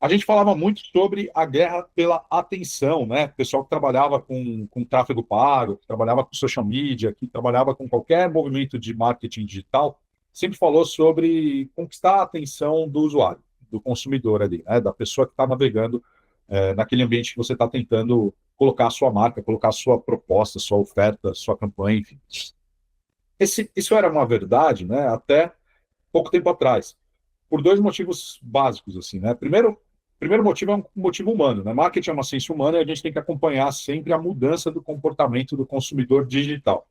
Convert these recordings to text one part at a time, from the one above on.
A gente falava muito sobre a guerra pela atenção, né? O pessoal que trabalhava com tráfego pago, que trabalhava com social media, que trabalhava com qualquer movimento de marketing digital, sempre falou sobre conquistar a atenção do usuário, do consumidor ali, né? Da pessoa que está navegando naquele ambiente que você está tentando colocar a sua marca, colocar a sua proposta, sua oferta, sua campanha, enfim. Isso era uma verdade, né? Até pouco tempo atrás, por dois motivos básicos, assim, né? Primeiro motivo é um motivo humano, né? Marketing é uma ciência humana e a gente tem que acompanhar sempre a mudança do comportamento do consumidor digital.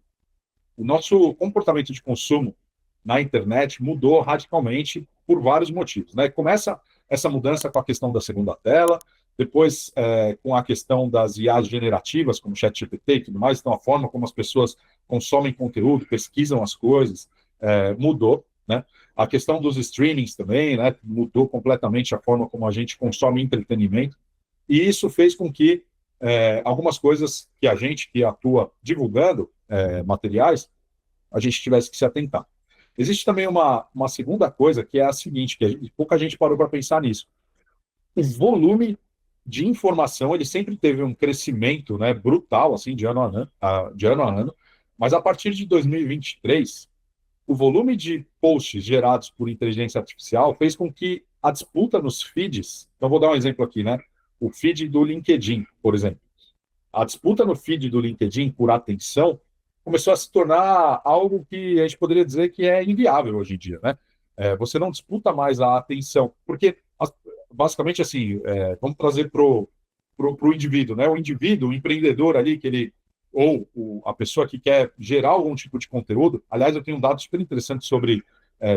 O nosso comportamento de consumo na internet mudou radicalmente por vários motivos, né? Começa essa mudança com a questão da segunda tela, depois com a questão das IAs generativas, como o ChatGPT e tudo mais, então a forma como as pessoas consomem conteúdo, pesquisam as coisas, mudou, né? A questão dos streamings também, né? Mudou completamente a forma como a gente consome entretenimento, e isso fez com que algumas coisas que a gente que atua divulgando materiais, a gente tivesse que se atentar. Existe também uma segunda coisa, que é a seguinte, pouca gente parou para pensar nisso. O volume de informação, ele sempre teve um crescimento, né, brutal, assim, de ano a ano, mas a partir de 2023, o volume de posts gerados por inteligência artificial fez com que a disputa nos feeds, então vou dar um exemplo aqui, né, o feed do LinkedIn, por exemplo, a disputa no feed do LinkedIn por atenção começou a se tornar algo que a gente poderia dizer que é inviável hoje em dia, né? Você não disputa mais a atenção, porque basicamente assim, vamos trazer pro indivíduo, né? O indivíduo, o empreendedor ali que ele ou a pessoa que quer gerar algum tipo de conteúdo. Aliás, eu tenho um dado super interessante sobre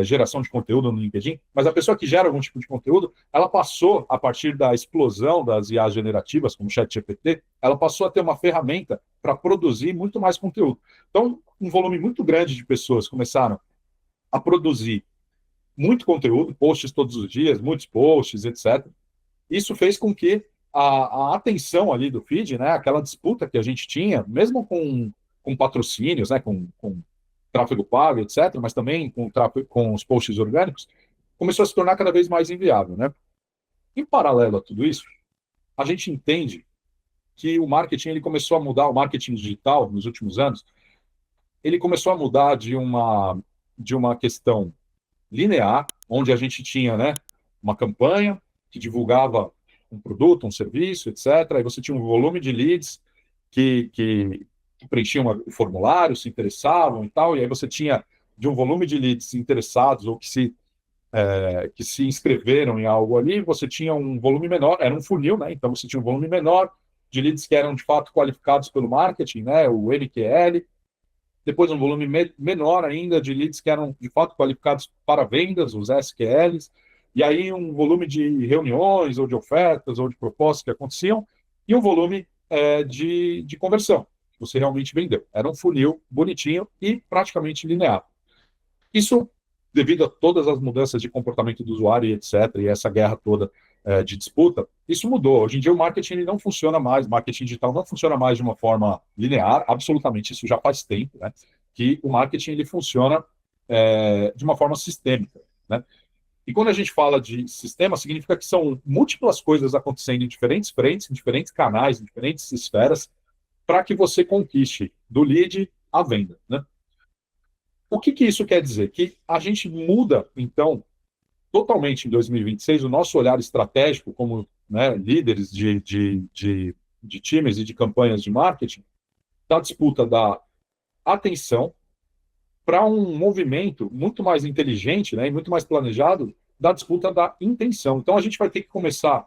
geração de conteúdo no LinkedIn, mas a pessoa que gera algum tipo de conteúdo, ela passou, a partir da explosão das IAs generativas, como o ChatGPT, ela passou a ter uma ferramenta para produzir muito mais conteúdo. Então, um volume muito grande de pessoas começaram a produzir muito conteúdo, posts todos os dias, muitos posts, etc. Isso fez com que a atenção ali do feed, né, aquela disputa que a gente tinha, mesmo com patrocínios, né, com tráfego pago, etc., mas também com os posts orgânicos, começou a se tornar cada vez mais inviável, né? Em paralelo a tudo isso, a gente entende que o marketing ele começou a mudar, o marketing digital nos últimos anos, ele começou a mudar de uma questão linear, onde a gente tinha, né, uma campanha que divulgava um produto, um serviço, etc. Aí você tinha um volume de leads que preenchiam o formulário, se interessavam e tal, e aí você tinha de um volume de leads interessados ou que se inscreveram em algo ali, você tinha um volume menor, era um funil, né? Então você tinha um volume menor de leads que eram de fato qualificados pelo marketing, né? O MQL, depois um volume menor ainda de leads que eram de fato qualificados para vendas, os SQLs, e aí um volume de reuniões ou de ofertas ou de propostas que aconteciam, e um volume de conversão, que você realmente vendeu. Era um funil bonitinho e praticamente linear. Isso devido a todas as mudanças de comportamento do usuário e etc., e essa guerra toda de disputa, isso mudou. Hoje em dia o marketing ele não funciona mais, o marketing digital não funciona mais de uma forma linear, absolutamente, isso já faz tempo, né? Que o marketing ele funciona de uma forma sistêmica, né? E quando a gente fala de sistema, significa que são múltiplas coisas acontecendo em diferentes frentes, em diferentes canais, em diferentes esferas, para que você conquiste do lead à venda, né? O que isso quer dizer? Que a gente muda, então, totalmente em 2026 o nosso olhar estratégico como, né, líderes de times e de campanhas de marketing, da disputa da atenção para um movimento muito mais inteligente, né, e muito mais planejado da disputa da intenção. Então a gente vai ter que começar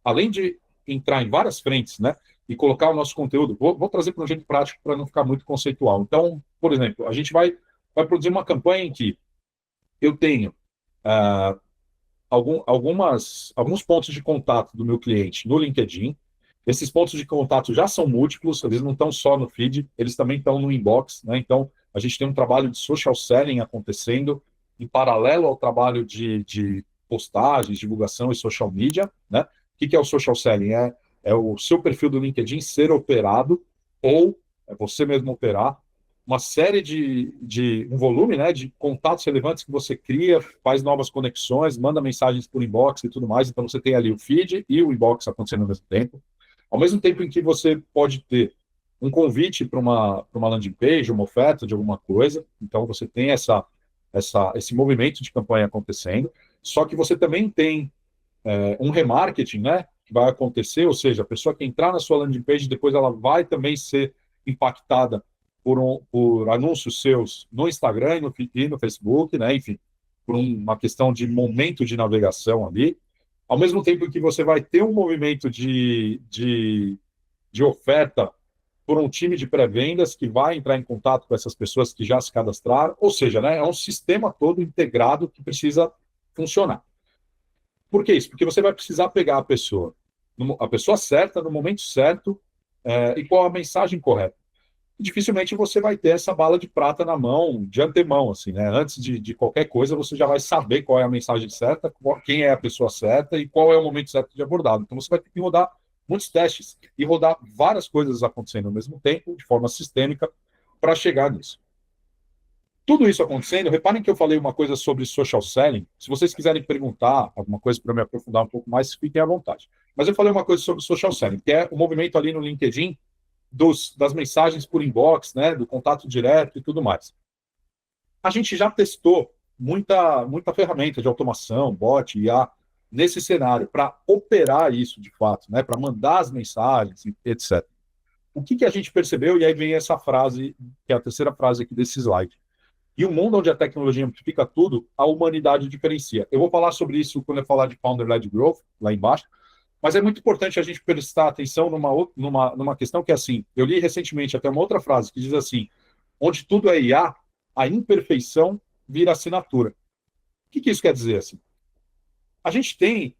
além de entrar em várias frentes, né, e colocar o nosso conteúdo, vou trazer para um jeito prático para não ficar muito conceitual. Então, por exemplo, a gente vai produzir uma campanha em que eu tenho uh, alguns pontos de contato do meu cliente no LinkedIn. Esses pontos de contato já são múltiplos, eles não estão só no feed, eles também estão no inbox, né? Então, a gente tem um trabalho de social selling acontecendo em paralelo ao trabalho de postagens, divulgação e social media, né? O que é o social selling? É o seu perfil do LinkedIn ser operado ou é você mesmo operar uma série um volume, né, de contatos relevantes que você cria, faz novas conexões, manda mensagens por inbox e tudo mais. Então você tem ali o feed e o inbox acontecendo ao mesmo tempo. Ao mesmo tempo em que você pode ter um convite para uma landing page, uma oferta de alguma coisa. Então você tem esse movimento de campanha acontecendo. Só que você também tem um remarketing, né, que vai acontecer, ou seja, a pessoa que entrar na sua landing page, depois ela vai também ser impactada por anúncios seus no Instagram e no Facebook, né, enfim, por uma questão de momento de navegação ali, ao mesmo tempo que você vai ter um movimento de oferta por um time de pré-vendas que vai entrar em contato com essas pessoas que já se cadastraram, ou seja, né, é um sistema todo integrado que precisa funcionar. Por que isso? Porque você vai precisar pegar a pessoa certa, no momento certo, e qual a mensagem correta. E dificilmente você vai ter essa bala de prata na mão, de antemão, assim, né? Antes de qualquer coisa, você já vai saber qual é a mensagem certa, quem é a pessoa certa e qual é o momento certo de abordado. Então você vai ter que rodar muitos testes e rodar várias coisas acontecendo ao mesmo tempo, de forma sistêmica, para chegar nisso. Tudo isso acontecendo, reparem que eu falei uma coisa sobre social selling. Se vocês quiserem perguntar alguma coisa para me aprofundar um pouco mais, fiquem à vontade. Mas eu falei uma coisa sobre social selling, que é o movimento ali no LinkedIn das mensagens por inbox, né, do contato direto e tudo mais. A gente já testou muita ferramenta de automação, bot, IA, nesse cenário, para operar isso de fato, né, para mandar as mensagens, etc. O que a gente percebeu, e aí vem essa frase, que é a terceira frase aqui desse slide. E um mundo onde a tecnologia amplifica tudo, a humanidade diferencia. Eu vou falar sobre isso quando eu falar de Founder-Led Growth, lá embaixo, mas é muito importante a gente prestar atenção numa questão que é assim, eu li recentemente até uma outra frase que diz assim, onde tudo é IA, a imperfeição vira assinatura. O que isso quer dizer? Assim? A gente tem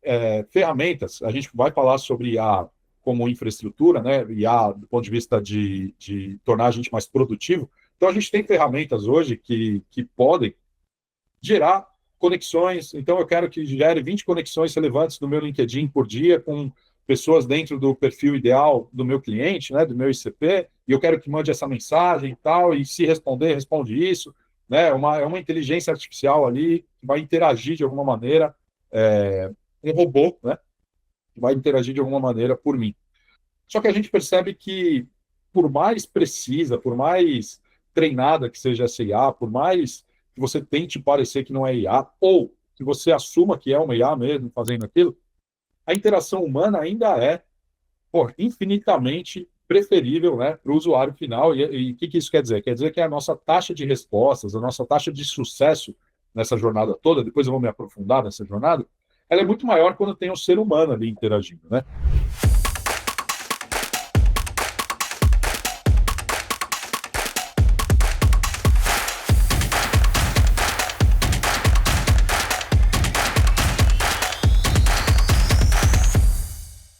ferramentas, a gente vai falar sobre IA como infraestrutura, né? IA do ponto de vista de tornar a gente mais produtivo. Então, a gente tem ferramentas hoje que podem gerar conexões. Então, eu quero que gere 20 conexões relevantes no meu LinkedIn por dia com pessoas dentro do perfil ideal do meu cliente, né, do meu ICP, e eu quero que mande essa mensagem e tal, e se responder, responde isso. Né, é uma inteligência artificial ali que vai interagir de alguma maneira, um robô, né, que vai interagir de alguma maneira por mim. Só que a gente percebe que, por mais precisa, por mais treinada que seja essa IA, por mais que você tente parecer que não é IA, ou que você assuma que é uma IA mesmo fazendo aquilo, a interação humana ainda é infinitamente preferível, né, para o usuário final. E o que isso quer dizer? Quer dizer que a nossa taxa de respostas, a nossa taxa de sucesso nessa jornada toda, depois eu vou me aprofundar nessa jornada, ela é muito maior quando tem um ser humano ali interagindo, né?